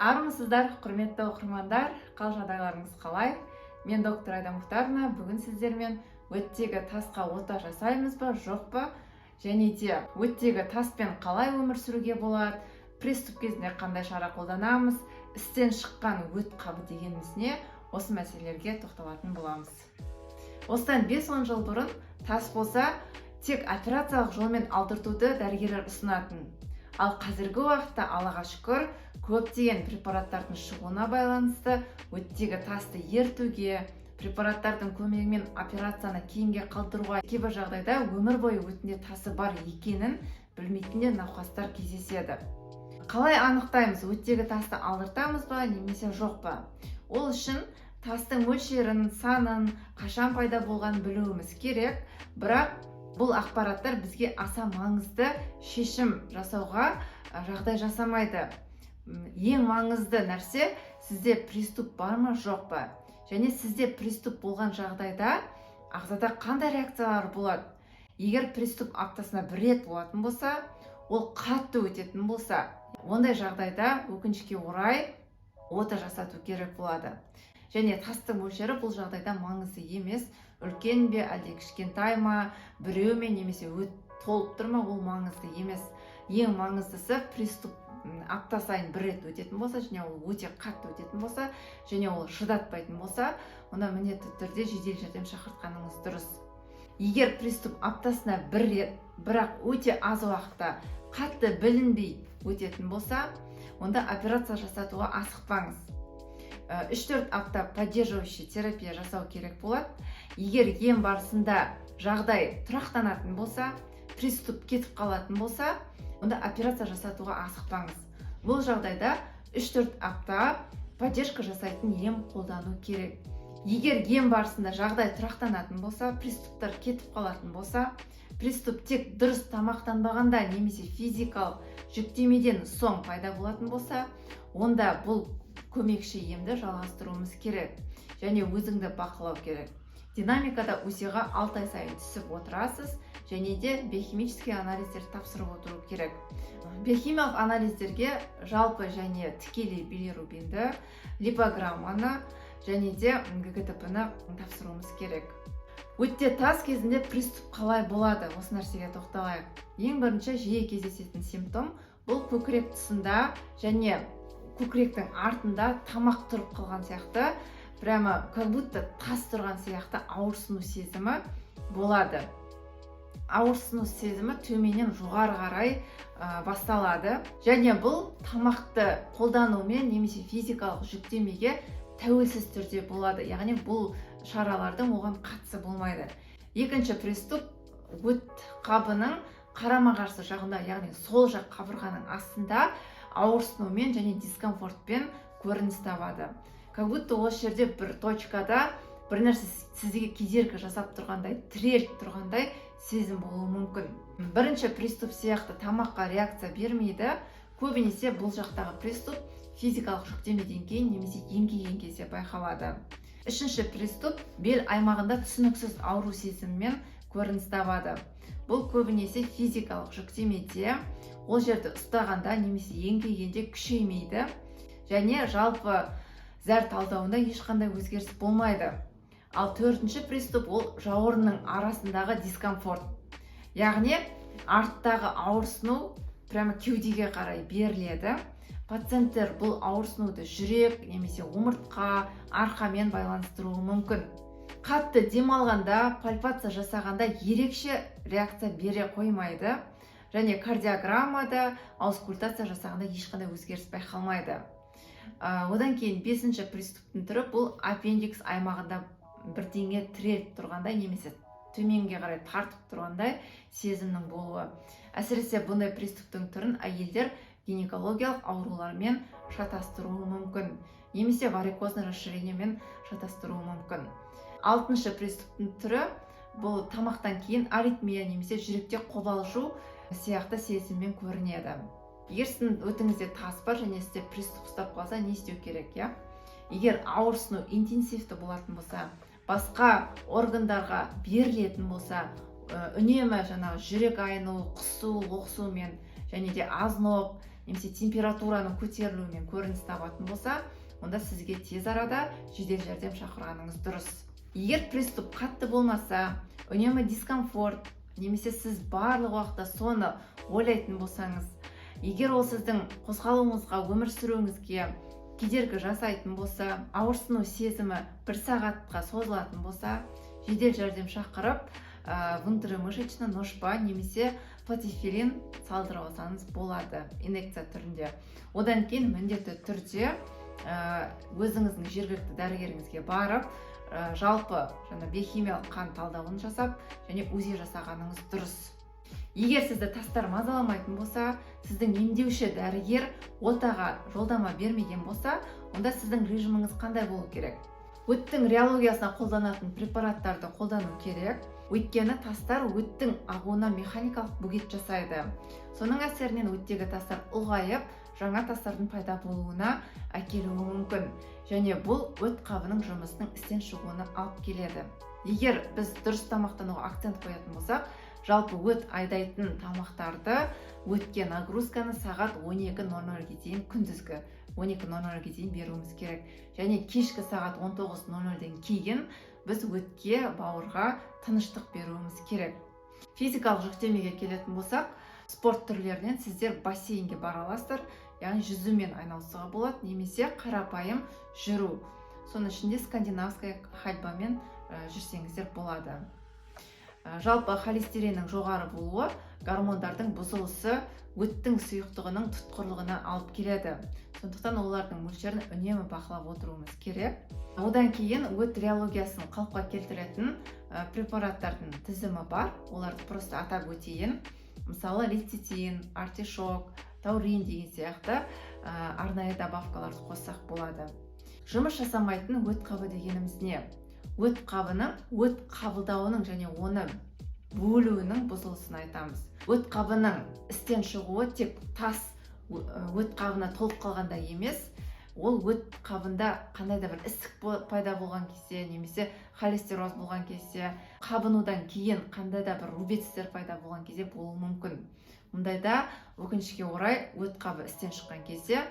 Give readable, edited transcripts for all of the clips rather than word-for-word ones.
Армысыздар, құрметті оқырмандар, қал жағдайларыңыз қалай? Мен доктор Айда Мұхтарова. Бүгін сіздермен өттегі тасқа ота жасаймыз ба, жоқ па? Және де өттегі таспен қалай өмір сүруге болады? Приступ кезінде қандай шара қолданамыз? Істен шыққан өт қабы дегеніміз не? Осы мәселелерге тоқталатын боламыз. Осыдан 5-10 жыл бұрын тас болса, тек операциялық жолмен алдыртуды дәрігерлер ұсынатын. Ал қазіргі уақытта, Аллаға шүкір, көптеген препараттардың шығуына байланысты өттегі тасты ертуге, препараттардың көмегімен операцияны кейінге қалдыруға, кейбір жағдайда өмір бойы өтінде тасы бар екенін білмейтін науқастар кездеседі. Қалай анықтаймыз, өттегі тасты алдыртамыз ба, немесе жоқ па? Ол үшін тастың мөлшерін, санын, қашан пайда болғанын білуіміз керек, бірақ бұл ақпараттар бізге аса маңызды шешім жасауға жағдай жасамайды. Ең маңызды нәрсе, сізде приступ бар ма, жоқ па? Және сізде приступ болған жағдайда ағзада қандай реакциялар болады? Егер приступ аптасына 1 рет болатын болса, ол қатты өтетін болса, ондай жағдайда өкінішке орай ота жасату керек болады. Және тастың мөлшері бұл жағдайда маңызды емес, үлкен бе, әлде кішкентай ма, біреу ме, немесе толып тұр ма, ол маңызды емес. Ең маңыздысы приступ апта сайын 1 рет өтетін болса, және ол өте қатты өтетін болса, және ол шыдатпайтын болса, онда міндетті түрде жедел жәрдем шақыртқаныңыз дұрыс. Егер приступ аптасына 1 рет, бірақ өте аз уақытта қатты білінбей өтетін болса, онда операция жасатуға асықпаңыз. 3-4 апта поддерживающий терапия жасау керек болады. Егер ем барысында жағдай тұрақтанатын болса, приступ кетіп қалатын болса, онда операция жасатуға асықпаңыз. Бұл жағдайда 3-4 апта поддержка жасайтын ем қолдану керек. Егер ем барысында жағдай тұрақтанатын болса, приступтар кетіп қалатын болса, приступ тек дұрыс тамақтанбағанда немесе физикалық жүктемеден соң пайда болатын болса, онда бұл көмекші емді жалғастыруымыз керек. Және өзіңді бақылау керек. Динамикада УЗИ-ға 6 ай сайын түсіп отырасыз, және де биохимический анализдер тапсырып отыру керек. Биохимиялық анализдерге жалпы және тікелей билирубинді, липограмманы және де ГГТП-ны тапсыруымыз керек. Өтте тас кезінде приступ қалай болады? Осы нәрсеге тоқталайық. Ең бірінші жиі кездесетін симптом бұл көкірек тұсында және көкіректің артында тамақ тұрып қалған сияқты, прямо как будто тас тұрған сияқты ауырсыну сезімі болады. Ауырсыну сезімі төменнен жоғары қарай басталады. Және бұл тамақты қолданумен немесе физикалық жүктемеге тәуелсіз түрде болады. Яғни бұл шаралардың оған қатысы болмайды. Екінші приступ өт қабының қарама-қарсы жағында, яғни сол жақ қабырғаның астында ауырсынумен және дискомфортпен көрініс табады. Как будто осы жерде бір точкада бір нәрсе сізге кедергі жасап тұрғандай, тіреліп тұрғандай сезім болуы мүмкін. Бірінші приступ сияқты тамаққа реакция бермейді. Көбінесе бұл жақтағы приступ физикалық жүктемеден кейін немесе еңкейген кезде байқалады. Үшінші приступ бел аймағында түсініксіз ауру сезіммен көрініс табады. Бұл көбінесе физикалық жүктемеде, ол жерді ұстағанда немесе еңкейгенде күшеймейді, және жалпы зәр талдауында ешқандай өзгеріс болмайды. Ал төртінші приступ ол жауырынның арасындағы дискомфорт. Яғни арттағы ауырсыну прямо кеудеге қарай беріледі. Пациенттер бұл ауырсынуды жүрек немесе омыртқа, арқамен байланыстыруы мүмкін. Қатты демалғанда, пальпация жасағанда ерекше реакция бере қоймайды. Және кардиограммада, аускультация жасағанда ешқандай өзгеріс байқалмайды. Одан кейін 5-ші приступтың түрі бұл аппендикс аймағында бірдеңе тіреліп тұрғандай немесе төменге қарай тартып тұрғандай сезімнің болуы. Әсіресе бұндай приступтың түрін әйелдер гинекологиялық аурулармен шатастыруы мүмкін, немесе варикозный расширениемен шатастыруы мүмкін. 6-шы приступтың түрі бұл тамақтан кейін аритмия немесе жүректе қобалжу сияқты сезіммен көрінеді. Егер сіздің өтіңізде тас бар және сізде приступ ұстап қалса, не істеу керек? Егер ауырсыну интенсивті болатын болса, басқа органдарға берілетін болса, үнемі жүрек айну, құсу, лоқсумен және де азынып, немесе температураның көтерілуімен көрініс табатын болса, онда сізге тез арада жедел жәрдем шақырғаныңыз дұрыс. Егер приступ қатты болмаса, үнемі дискомфорт, немесе сіз барлық уақытта соны ойлайтын болсаңыз, егер ол сіздің қозғалуыңызға, өмір сүруіңізге кедергі жасайтын болса, ауырсыну сезімі 1 сағатқа созылатын болса, жедел жәрдем шақырып, внутримышечный ножпа немесе платифилин салдырып алсаңыз болады, инъекция түрінде. Одан кейін міндетті түрде өзіңіздің жергілікті дәрігеріңізге барып, жалпы биохимиялық қан талдауын жасап, және УЗИ жасағаныңыз дұрыс. Егер сізді тастар мазаламайтын болса, сіздің емдеуші дәрігер отаға жолдама бермеген болса, онда сіздің режиміңіз қандай болу керек? Өттің реологиясына қолданатын препараттарды қолдану керек. Өйткені тастар өттің ағуына механикалық бөгет жасайды. Соның әсерінен өттегі тастар ұлғайып, жаңа тастардың пайда болуына әкелуі мүмкін. Және бұл өт қабының жұмысының істен шығуына алып келеді. Егер біз дұрыс тамақтануға акцент қоятын болсақ, жалпы өт айдайтын тамақтарды өтке нагрузканы сағат 12:00-ге дейін, күндізгі 12:00-ге дейін беруіміз керек. Және кешкі сағат 19:00-ден кейін біз өтке, бауырға тыныштық беруіміз керек. Физикалық жүктемеге келетін болсақ, спорт түрлерінен сіздер бассейнге бара аласыздар, яғни жүзумен айналысуға болады, немесе қарапайым жүру. Соның ішінде скандинавская ходьбамен жүрсеңіздер болады. Жалпы холестериннің жоғары болуы гормондардың бұзылысы өттің сұйықтығының тұтқырлығына алып келеді. Сондықтан олардың мөлшерін үнемі бақылап отыруымыз керек. Одан кейін өт реологиясын қалыпқа келтіретін препараттардың тізімі бар. Оларды просто атап өтейін. Мысалы, лецитин, артишок, таурин деген сияқты арнайы добавкаларды қоссақ болады. Жұмыс жасамайтын өт қабы дегеніміз не? Өт қабының өт қабылдауының және оны бөлуінің бұзылысын айтамыз. Өт қабының істен шығуы тек тас өт қабына толып қалғанда емес, ол өт қабында қандай да бір ісік пайда болған кезде, немесе холестероз болған кезде, қабынудан кейін қандай да бір рубецтер пайда болған кезде болуы мүмкін. Мұндайда өкінішке орай өт қабы істен шыққан кезде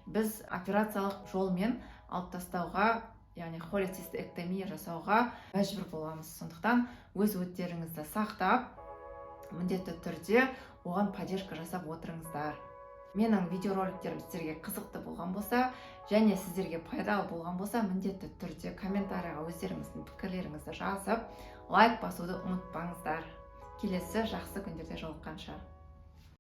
біз операциялық жолмен алып тастауға, яғни холецистектомия жасауға мәжбүр боламыз. Сондықтан өз өттеріңізді сақтап, міндетті түрде оған поддержка жасап отырыңыздар. Менің видеороликтерім сіздерге қызықты болған болса, және сіздерге пайдалы болған болса, міндетті түрде комментарийға өздеріңіздің пікірлеріңізді жазып, лайк басуды ұмытпаңыздар. Келесі жақсы күндерде жолыққанша.